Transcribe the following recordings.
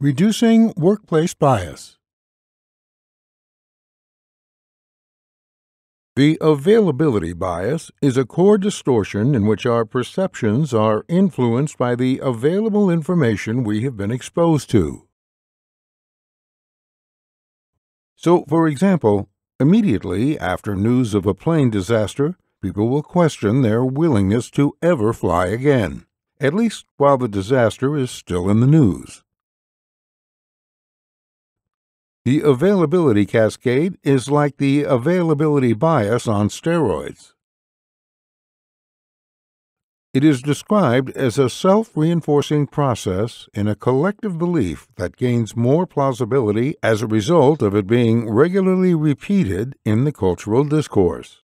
Reducing workplace bias. The availability bias is a core distortion in which our perceptions are influenced by the available information we have been exposed to. So, for example, immediately after news of a plane disaster, people will question their willingness to ever fly again, at least while the disaster is still in the news. The availability cascade is like the availability bias on steroids. It is described as a self-reinforcing process in a collective belief that gains more plausibility as a result of it being regularly repeated in the cultural discourse.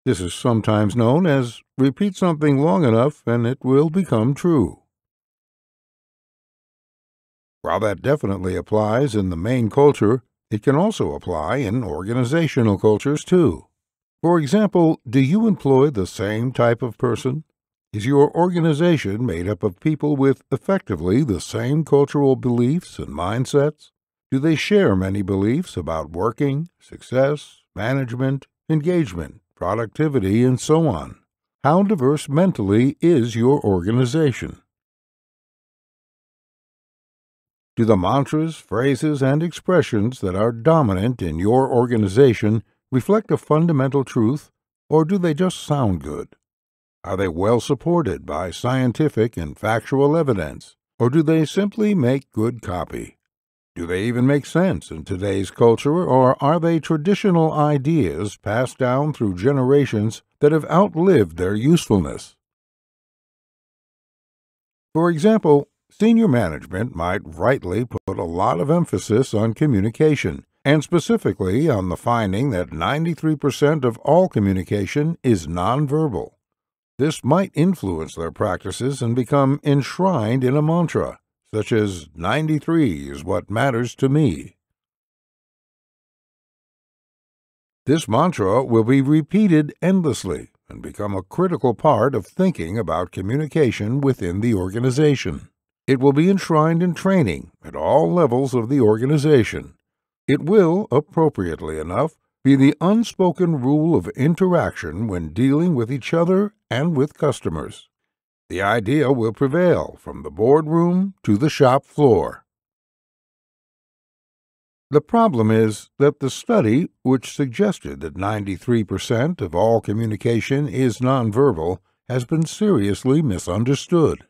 This is sometimes known as repeat something long enough and it will become true. While that definitely applies in the main culture, it can also apply in organizational cultures too. For example, do you employ the same type of person? Is your organization made up of people with effectively the same cultural beliefs and mindsets? Do they share many beliefs about working, success, management, engagement, productivity, and so on? How diverse mentally is your organization? Do the mantras, phrases, and expressions that are dominant in your organization reflect a fundamental truth, or do they just sound good? Are they well supported by scientific and factual evidence, or do they simply make good copy? Do they even make sense in today's culture, or are they traditional ideas passed down through generations that have outlived their usefulness? For example, senior management might rightly put a lot of emphasis on communication, and specifically on the finding that 93% of all communication is nonverbal. This might influence their practices and become enshrined in a mantra, such as 93 is what matters to me. This mantra will be repeated endlessly and become a critical part of thinking about communication within the organization. It will be enshrined in training at all levels of the organization. It will, appropriately enough, be the unspoken rule of interaction when dealing with each other and with customers. The idea will prevail from the boardroom to the shop floor. The problem is that the study, which suggested that 93% of all communication is nonverbal, has been seriously misunderstood.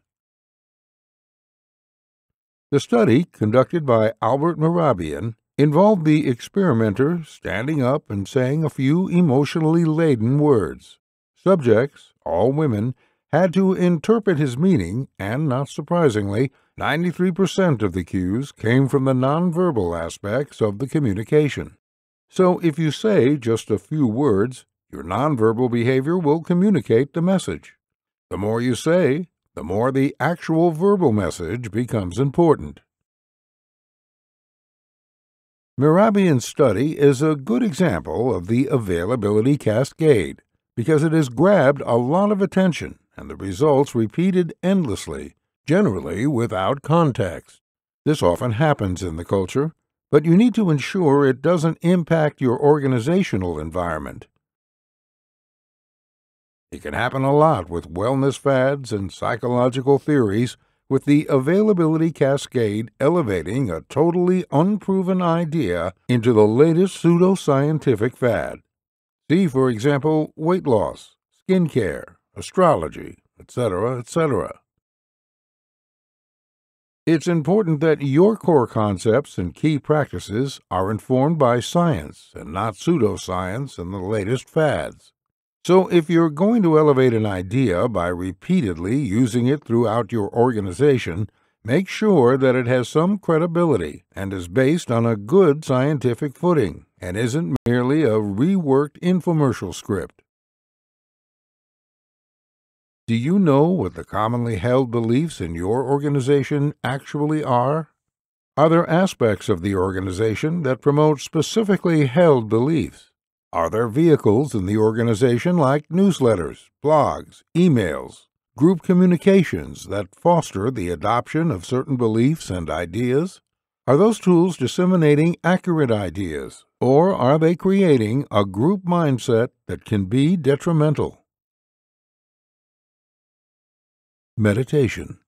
The study, conducted by Albert Mehrabian, involved the experimenter standing up and saying a few emotionally laden words. Subjects, all women, had to interpret his meaning, and, not surprisingly, 93% of the cues came from the nonverbal aspects of the communication. So if you say just a few words, your nonverbal behavior will communicate the message. The more you say, the more the actual verbal message becomes important. Mehrabian's study is a good example of the availability cascade because it has grabbed a lot of attention and the results repeated endlessly, generally without context. This often happens in the culture, but you need to ensure it doesn't impact your organizational environment. It can happen a lot with wellness fads and psychological theories, with the availability cascade elevating a totally unproven idea into the latest pseudoscientific fad. See, for example, weight loss, skincare, astrology, etc., etc. It's important that your core concepts and key practices are informed by science and not pseudoscience and the latest fads. So if you're going to elevate an idea by repeatedly using it throughout your organization, make sure that it has some credibility and is based on a good scientific footing and isn't merely a reworked infomercial script. Do you know what the commonly held beliefs in your organization actually are? Are there aspects of the organization that promote specifically held beliefs? Are there vehicles in the organization like newsletters, blogs, emails, Group communications that foster the adoption of certain beliefs and ideas? Are those tools disseminating accurate ideas, or are they creating a group mindset that can be detrimental? Meditation.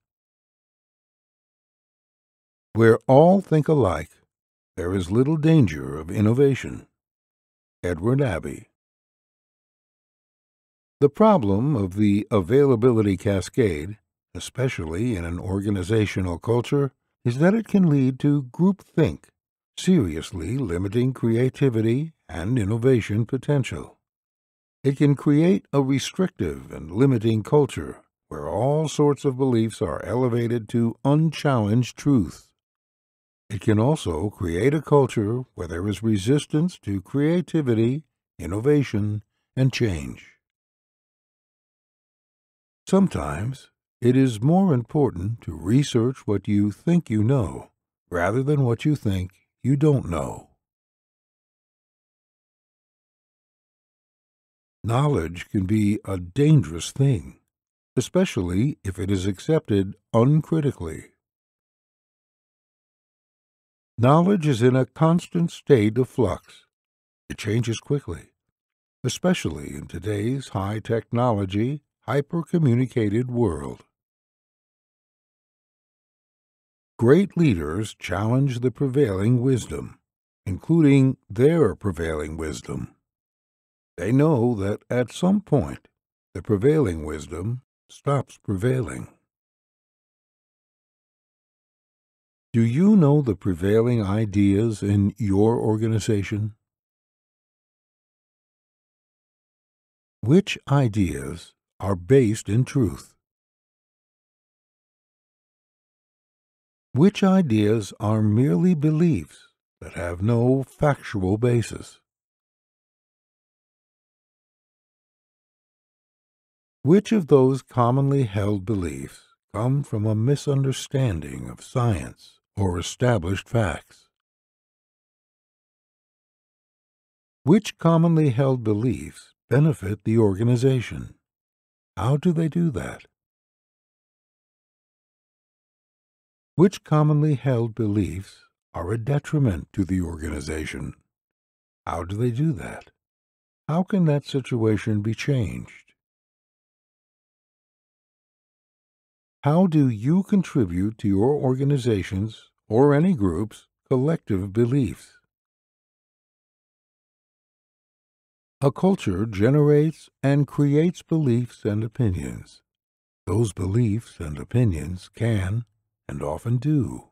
Where all think alike, there is little danger of innovation. Edward Abbey. The problem of the availability cascade, especially in an organizational culture, is that it can lead to groupthink, seriously limiting creativity and innovation potential. It can create a restrictive and limiting culture where all sorts of beliefs are elevated to unchallenged truth. It can also create a culture where there is resistance to creativity, innovation, and change. Sometimes it is more important to research what you think you know rather than what you think you don't know. Knowledge can be a dangerous thing, especially if it is accepted uncritically. Knowledge is in a constant state of flux. It changes quickly, especially in today's high-technology, hyper-communicated world. Great leaders challenge the prevailing wisdom, including their prevailing wisdom. They know that at some point, the prevailing wisdom stops prevailing. Do you know the prevailing ideas in your organization? Which ideas are based in truth? Which ideas are merely beliefs that have no factual basis? Which of those commonly held beliefs come from a misunderstanding of science or established facts? Which commonly held beliefs benefit the organization? How do they do that? Which commonly held beliefs are a detriment to the organization? How do they do that? How can that situation be changed? How do you contribute to your organization's or any group's collective beliefs? A culture generates and creates beliefs and opinions. Those beliefs and opinions can, and often do,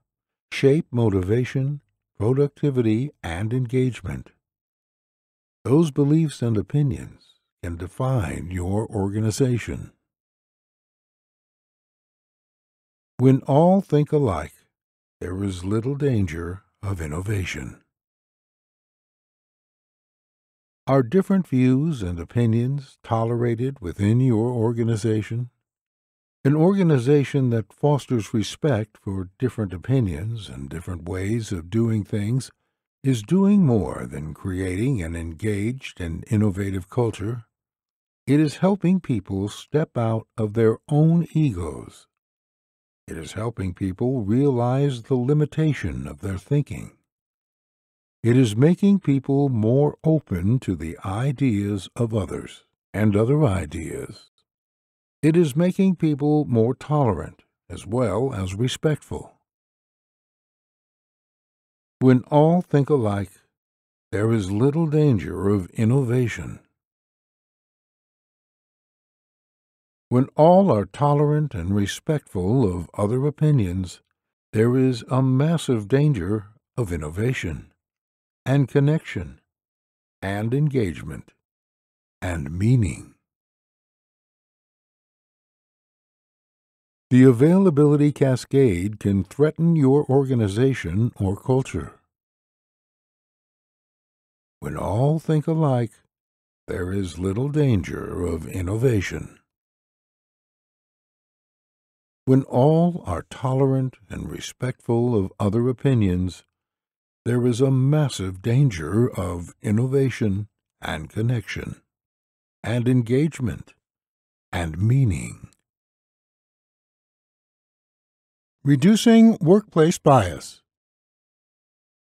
shape motivation, productivity, and engagement. Those beliefs and opinions can define your organization. When all think alike, there is little danger of innovation. Are different views and opinions tolerated within your organization? An organization that fosters respect for different opinions and different ways of doing things is doing more than creating an engaged and innovative culture. It is helping people step out of their own egos. It is helping people realize the limitation of their thinking. It is making people more open to the ideas of others and other ideas. It is making people more tolerant as well as respectful. When all think alike, there is little danger of innovation. When all are tolerant and respectful of other opinions, there is a massive danger of innovation and connection and engagement and meaning. The availability cascade can threaten your organization or culture. When all think alike, there is little danger of innovation. When all are tolerant and respectful of other opinions, there is a massive danger of innovation and connection and engagement and meaning. Reducing workplace bias.